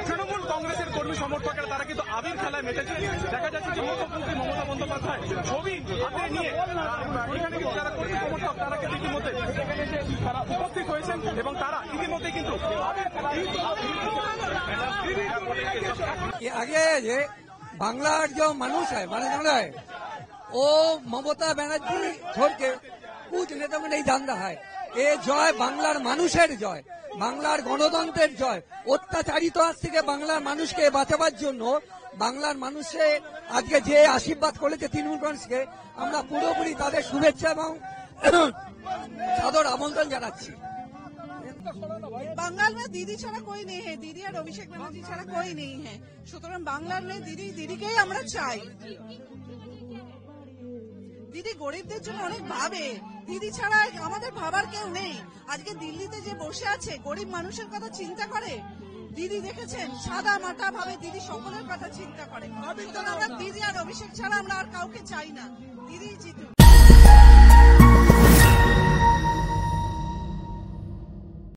তৃণমূল কংগ্রেসের কর্মী সমর্থকেরা তারা কিন্তু আবির খেলায় মেতেছে। দেখা যাচ্ছে যে মুখ্যমন্ত্রী মমতা বন্দ্যোপাধ্যায় ছবি হাতে নিয়ে এখানে কিন্তু যারা কর্মী সমর্থক তারা কিন্তু ইতিমধ্যে তারা উপস্থিত হয়েছেন এবং তারা ইতিমধ্যে কিন্তু आगे ये बांग्लार जो मानुष है माने जान रहा है वो ममता बनर्जी छोड़ के कुछ नेता में नहीं जान रहा है। ये जय बांग्लार मानुषेर जय, बांग्लार गणतंत्रेर जय। अत्याचारित आज থেকে বাংলার মানুষকে বাঁচাবার জন্য বাংলার মানুষে আজকে যে আশীর্বাদ করেছে তৃণমূল কংগ্রেসকে আমরা পুরোপুরি তাদের শুভেচ্ছা এবং সাদর আমন্ত্রণ জানাচ্ছি। बंगाल में दीदी छाड़ा कोई नहीं है, दीदी और अभिषेक बनर्जी छाड़ा कोई नहीं है। সুতরাং বাংলার में দিদিকেই আমরা চাই। দিদি গরিবদের জন্য অনেক ভাবে, দিদি ছাড়া আমাদের ভাবার কেউ নেই। আজকে দিল্লিতে যে বসে আছে গরিব মানুষের কথা চিন্তা করে। দিদি দেখেছেন সাদা মাটা ভাবে দিদি সকলের কথা চিন্তা করে। সুতরাং আমরা দিদি আর অভিষেক ছাড়া আমরা আর কাউকে চাই না। দিদি জিতুক।